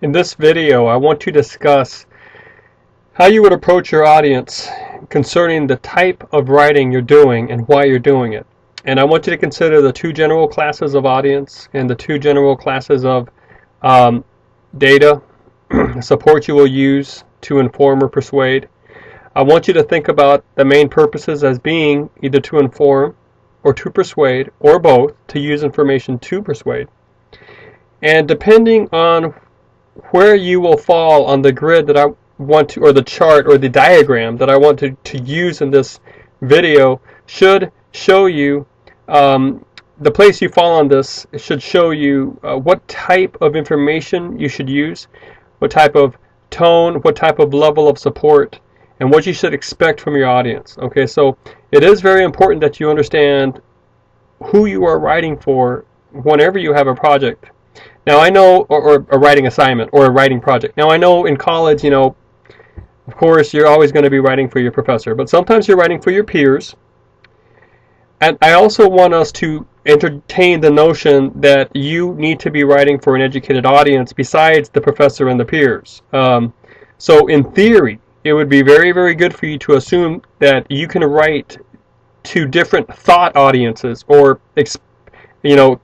In this video, I want to discuss how you would approach your audience concerning the type of writing you're doing and why you're doing it. And I want you to consider the two general classes of audience and the two general classes of data support you will use to inform or persuade. I want you to think about the main purposes as being either to inform or to persuade, or both, to use information to persuade. And depending on where you will fall on the grid that I want to, or the chart or the diagram that I want to use in this video, should show you the place you fall on this. It should show you what type of information you should use, what type of tone, what type of level of support, and what you should expect from your audience. Okay, so it is very important that you understand who you are writing for whenever you have a project. Now I know, or a writing assignment or a writing project. Now I know in college, of course you're always going to be writing for your professor, but sometimes you're writing for your peers. And I also want us to entertain the notion that you need to be writing for an educated audience besides the professor and the peers. So in theory, it would be very, very good for you to assume that you can write to different thought audiences or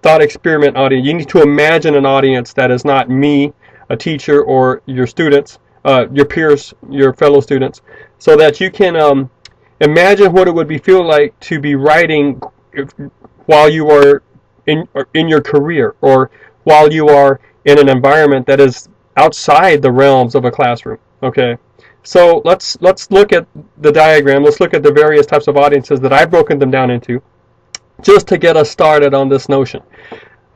thought experiment audience. You need to imagine an audience that is not me, a teacher, or your students, your peers, your fellow students, so that you can imagine what it would feel like to be writing while you are in your career, or while you are in an environment that is outside the realms of a classroom. Okay, so let's look at the diagram. Let's look at the various types of audiences that I've broken them down into, just to get us started on this notion.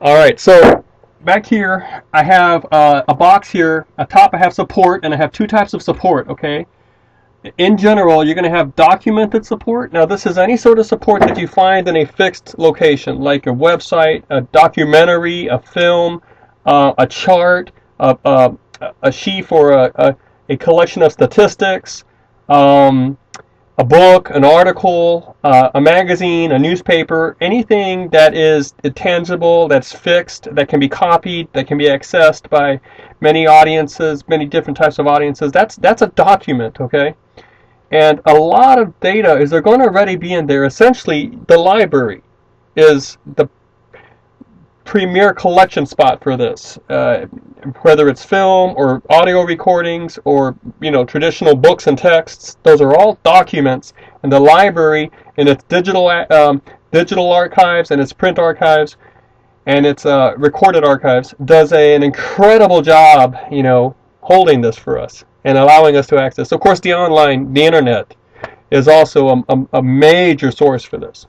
All right, so back here I have a box here. At top I have support, and I have two types of support. Okay, in general you're going to have documented support. Now this is any sort of support that you find in a fixed location, like a website, a documentary, a film, a chart, a sheaf, or a collection of statistics, a book, an article, a magazine, a newspaper, anything that is tangible, that's fixed, that can be copied, that can be accessed by many audiences, many different types of audiences. That's a document, okay? And a lot of data is going to already be in there. Essentially, the library is the premier collection spot for this, whether it's film or audio recordings or traditional books and texts. Those are all documents, and the library in its digital archives and its print archives and its recorded archives does an incredible job holding this for us and allowing us to access. Of course, the internet is also a major source for this.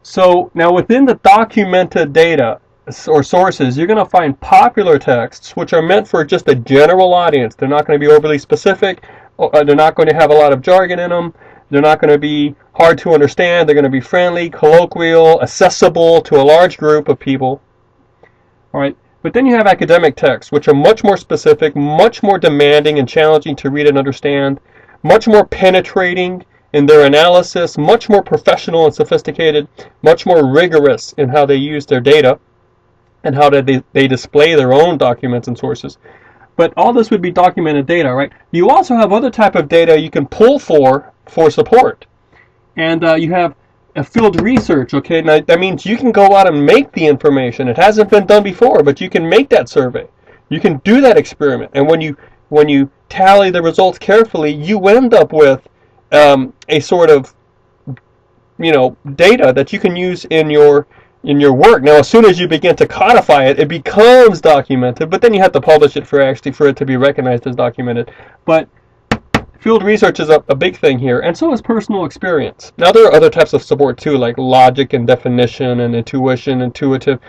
So now within the documented data or sources, you're going to find popular texts, which are meant for just a general audience. They're not going to be overly specific. They're not going to have a lot of jargon in them. They're not going to be hard to understand. They're going to be friendly, colloquial, accessible to a large group of people. All right. But then you have academic texts, which are much more specific, much more demanding and challenging to read and understand, much more penetrating in their analysis, much more professional and sophisticated, much more rigorous in how they use their data and how they display their own documents and sources. But all this would be documented data, right? You also have other type of data you can pull for support. And you have a field research, okay? Now that means you can go out and make the information. It hasn't been done before, but you can make that survey. You can do that experiment. And when you tally the results carefully, you end up with a sort of data that you can use in your work. Now as soon as you begin to codify it, it becomes documented, but then you have to publish it for it to be recognized as documented. But field research is a big thing here, and so is personal experience. Now there are other types of support too, like logic and definition and intuition, intuitive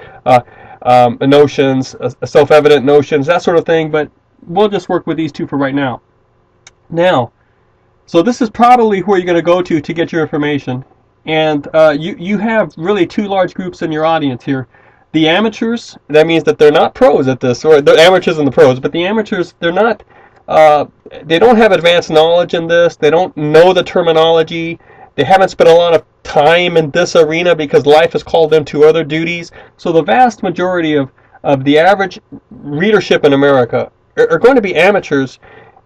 notions, self-evident notions, that sort of thing, but we'll just work with these two for right now. Now, so this is probably where you're going to go to get your information. And you have really two large groups in your audience here. The amateurs, that means that they're not pros at this, or the amateurs and the pros, but the amateurs, they're not, they don't have advanced knowledge in this. They don't know the terminology. They haven't spent a lot of time in this arena because life has called them to other duties. So the vast majority of of the average readership in America are going to be amateurs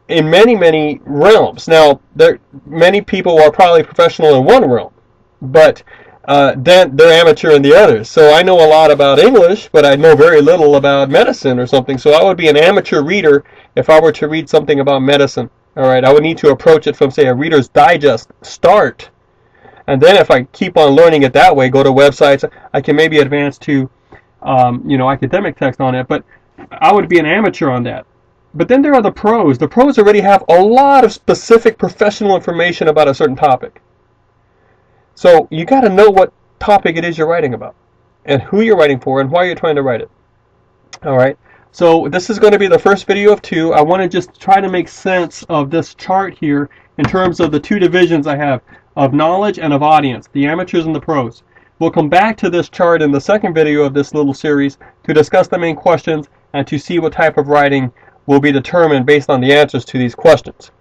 in many, many realms. Now, many people are probably professional in one realm, but then they're amateur in the others. So I know a lot about English, but I know very little about medicine or something. So I would be an amateur reader if I were to read something about medicine. All right, I would need to approach it from, say, a Reader's Digest start. And then if I keep on learning it that way, go to websites, I can maybe advance to, academic text on it. But I would be an amateur on that. But then there are the pros. The pros already have a lot of specific professional information about a certain topic. So you got to know what topic it is you're writing about, and who you're writing for, and why you're trying to write it. All right. So this is going to be the first video of 2. I want to just try to make sense of this chart here in terms of the 2 divisions I have of knowledge and of audience, the amateurs and the pros. We'll come back to this chart in the second video of this little series to discuss the main questions and to see what type of writing will be determined based on the answers to these questions.